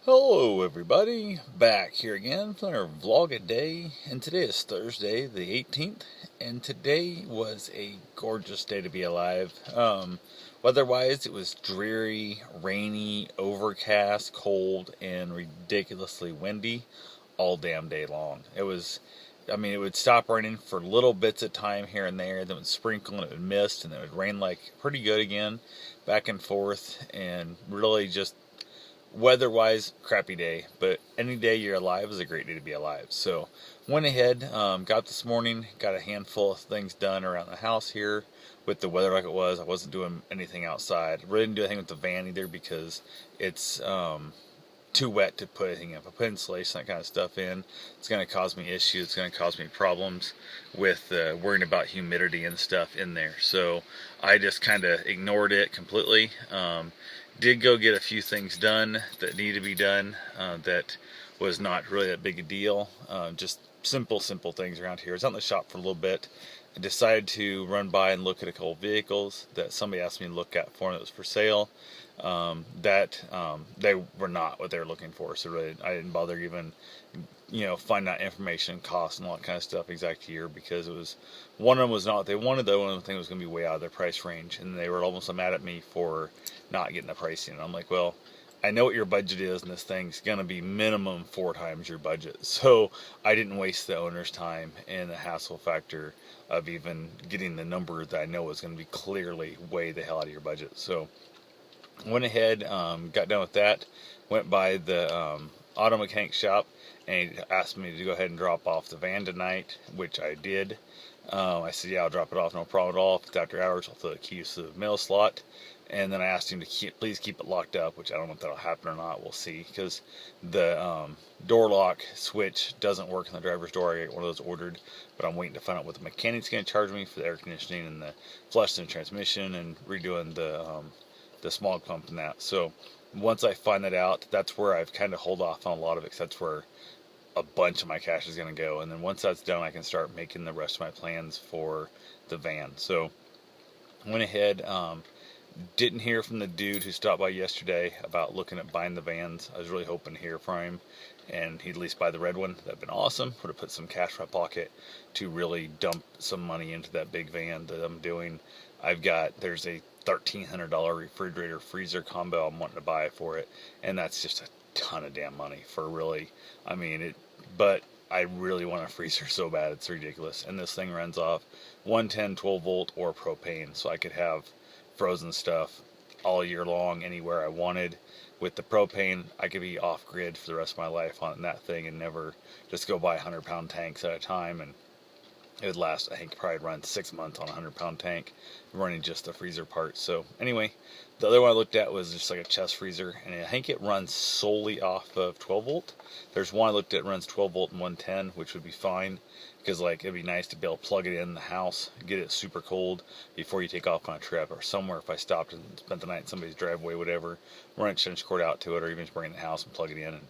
Hello everybody, back here again for another vlog a day, and today is Thursday the 18th, and today was a gorgeous day to be alive. Weather-wise, it was dreary, rainy, overcast, cold, and ridiculously windy all damn day long. It would stop raining for little bits of time here and there, then it would sprinkle and it would mist, and then it would rain like pretty good again, back and forth, and really just weather-wise, crappy day, but any day you're alive is a great day to be alive. So went ahead, got this morning, got a handful of things done around the house here with the weather like it was. I wasn't doing anything outside. Really didn't do anything with the van either because it's too wet to put anything in. If I put insulation, that kind of stuff in, it's going to cause me issues. It's going to cause me problems with worrying about humidity and stuff in there. So I just kind of ignored it completely. Did go get a few things done that need to be done that was not really that big a deal. Just simple things around here. I was out in the shop for a little bit. I decided to run by and look at a couple vehicles that somebody asked me to look at for that was for sale. They were not what they were looking for, so really I didn't bother even find out information, cost, and all that kind of stuff exact year, because it was one of them was not what they wanted. The one thing was going to be way out of their price range, and they were almost mad at me for not getting the pricing. And I'm like, well, I know what your budget is, and this thing's going to be minimum 4 times your budget. So I didn't waste the owner's time and the hassle factor of even getting the number that I know was going to be clearly way the hell out of your budget. So went ahead, got done with that, went by the auto mechanic shop, and he asked me to go ahead and drop off the van tonight, which I did. I said, yeah, I'll drop it off, no problem at all. If it's after hours, I'll throw the keys to the mail slot. And then I asked him to please keep it locked up, which I don't know if that'll happen or not. We'll see, because the door lock switch doesn't work in the driver's door. I got one of those ordered, but I'm waiting to find out what the mechanic's going to charge me for the air conditioning and the flush and transmission and redoing the smog pump and that. So once I find that out, that's where I've kind of hold off on a lot of it, because that's where a bunch of my cash is going to go. And then once that's done, I can start making the rest of my plans for the van. So went ahead, didn't hear from the dude who stopped by yesterday about looking at buying the vans. I was really hoping to hear from him, and he'd at least buy the red one. That'd been awesome. Would have put some cash in my pocket to really dump some money into that big van that I'm doing. There's a $1,300 refrigerator freezer combo I'm wanting to buy for it, and that's just a ton of damn money for really, but I really want a freezer so bad, it's ridiculous. And this thing runs off 110 12 volt or propane, so I could have frozen stuff all year long anywhere I wanted. With the propane, I could be off grid for the rest of my life on that thing and never just go buy 100-pound tanks at a time, and it would last, I think, probably run 6 months on a 100-pound tank running just the freezer part. So anyway, the other one I looked at was just like a chest freezer, and I think it runs solely off of 12 volt. There's one I looked at runs 12 volt and 110, which would be fine, because like it'd be nice to be able to plug it in the house, get it super cold before you take off on a trip or somewhere. If I stopped and spent the night in somebody's driveway, whatever, run a extension cord out to it, or even just bring it in the house and plug it in and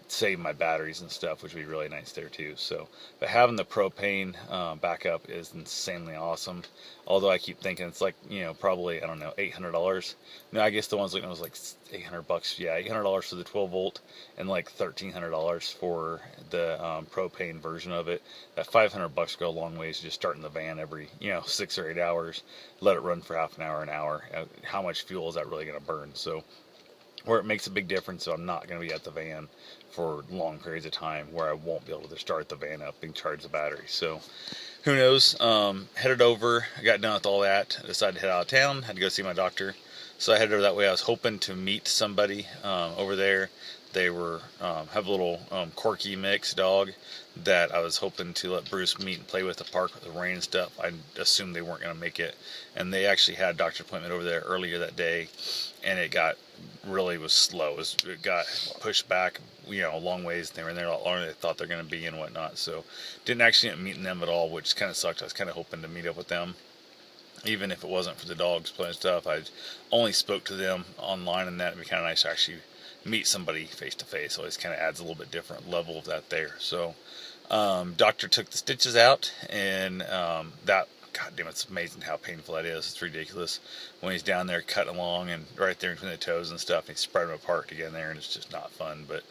save my batteries and stuff, which would be really nice there too. So, but having the propane backup is insanely awesome. Although I keep thinking it's like, probably, I don't know, $800. No, I guess the ones looking was like $800. Yeah, $800 for the 12 volt and like $1,300 for the propane version of it. That $500 go a long ways, just starting the van every 6 or 8 hours, let it run for half an hour. How much fuel is that really going to burn? So where it makes a big difference, so I'm not going to be at the van for long periods of time where I won't be able to start the van up and charge the battery. So who knows? Headed over, I got done with all that, I decided to head out of town, had to go see my doctor. So I headed over that way. I was hoping to meet somebody over there. They have a little corky mixed dog that I was hoping to let Bruce meet and play with the park with the rain and stuff. I assumed they weren't going to make it, and they actually had a doctor appointment over there earlier that day, and it was slow. It got pushed back, a long ways. They were in there a lot longer than they thought they're going to be and whatnot. So didn't actually end up meeting them at all, which kind of sucked. I was kind of hoping to meet up with them, even if it wasn't for the dogs playing stuff. I only spoke to them online, and that would be kind of nice to actually meet somebody face to face. Always kind of adds a little bit different level of that there. So doctor took the stitches out, and that God damn, it's amazing how painful that is. It's ridiculous when he's down there cutting along and right there between the toes and stuff. And he spread them apart to get in there, and it's just not fun. But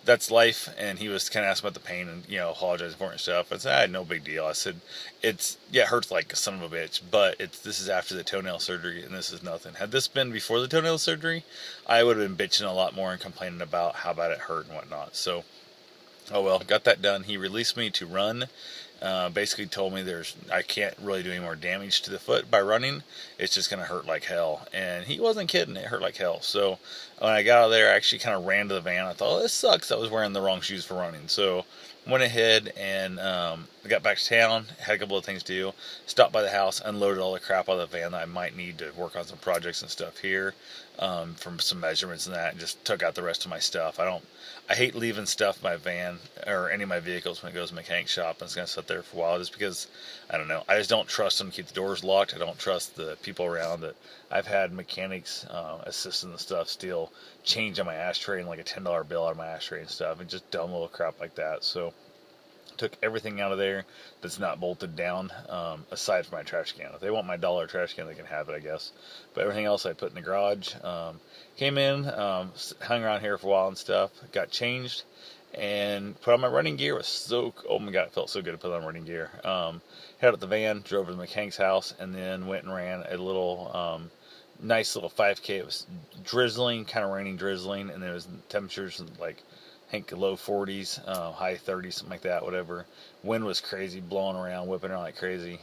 that's life. And he was kind of asking about the pain and apologizing for it and stuff. I said, no big deal. I said, it hurts like a son of a bitch, but this is after the toenail surgery, and this is nothing. Had this been before the toenail surgery, I would have been bitching a lot more and complaining about how bad it hurt and whatnot. So, oh well, got that done. He released me to run. Basically told me I can't really do any more damage to the foot by running. It's just going to hurt like hell. And he wasn't kidding. It hurt like hell. So when I got out of there, I actually kind of ran to the van. I thought, oh, this sucks. I was wearing the wrong shoes for running. So went ahead and I got back to town, had a couple of things to do, stopped by the house, unloaded all the crap out of the van that I might need to work on some projects and stuff here, from some measurements and that, and just took out the rest of my stuff. I hate leaving stuff in my van or any of my vehicles when it goes to the mechanic shop and it's going to sit there for a while, just because, I don't know, I just don't trust them to keep the doors locked. I don't trust the people around that. I've had mechanics, assistants and stuff steal change on my ashtray and like a $10 bill out of my ashtray and stuff, and just dumb little crap like that. So took everything out of there that's not bolted down, aside from my trash can. If they want my dollar trash can, they can have it, I guess. But everything else I put in the garage. Came in, hung around here for a while and stuff, got changed, and put on my running gear. Oh my god, it felt so good to put on running gear. Head out the van, drove to the mechanic's house, and then went and ran a little nice little 5K. It was drizzling, kind of raining, drizzling, and there was temperatures like, I think low 40s, high 30s, something like that, whatever. Wind was crazy, blowing around, whipping around like crazy.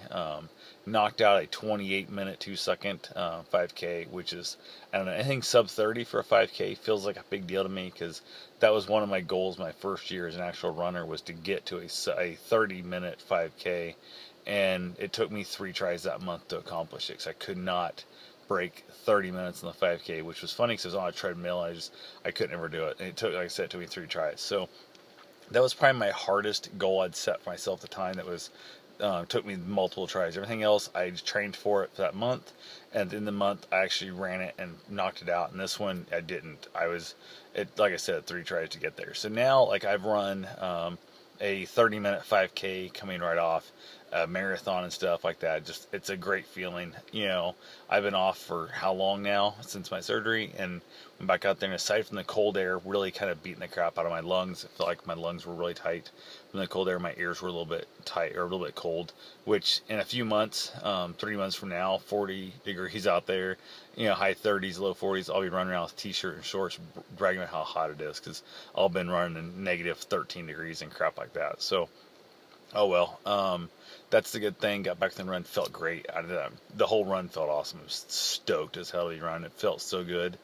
Knocked out a 28-minute, 2-second 5K, which is, I don't know, anything sub 30 for a 5K feels like a big deal to me, because that was one of my goals my first year as an actual runner, was to get to a 30-minute 5K, and it took me 3 tries that month to accomplish it, because I could not break 30 minutes in the 5K, which was funny because I was on a treadmill. I couldn't ever do it. And it took, like I said, it took me 3 tries. So that was probably my hardest goal I'd set for myself at the time. That was took me multiple tries. Everything else I trained for it for that month, and in the month I actually ran it and knocked it out. And this one I didn't. Like I said, 3 tries to get there. So now, like, I've run a 30-minute 5K coming right off, a marathon and stuff like that. Just, it's a great feeling. I've been off for how long now, since my surgery, and I'm back out there, and aside from the cold air really kind of beating the crap out of my lungs, I felt like my lungs were really tight from the cold air. My ears were a little bit tight, or a little bit cold, which in a few months, 3 months from now, 40 degrees out there, high 30s, low 40s, I'll be running around with a t-shirt and shorts bragging about how hot it is, because I've been running in negative 13 degrees and crap like that. So, oh well, that's the good thing. Got back to the run, felt great. The whole run felt awesome. I was stoked as hell to run. It felt so good.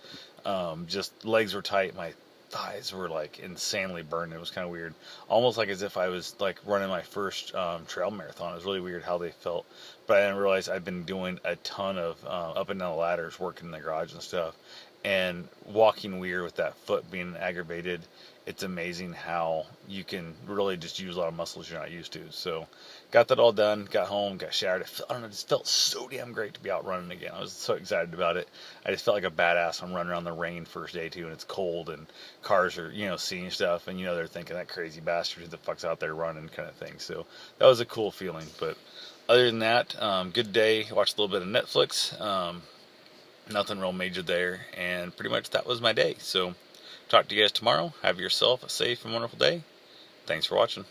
Just legs were tight. My thighs were like insanely burned. It was kind of weird, almost like as if I was like running my first trail marathon. It was really weird how they felt, but I didn't realize I've been doing a ton of up and down the ladders, working in the garage and stuff, and walking weird with that foot being aggravated. It's amazing how you can really just use a lot of muscles you're not used to. So got that all done, got home, got showered. I don't know, it just felt so damn great to be out running again. I was so excited about it. I just felt like a badass. I'm running around the rain first day too, and it's cold, and cars are, seeing stuff, and they're thinking, that crazy bastard, who the fuck's out there running, kind of thing. So that was a cool feeling. But other than that, good day. Watched a little bit of Netflix. Nothing real major there, and pretty much that was my day. So talk to you guys tomorrow. Have yourself a safe and wonderful day. Thanks for watching.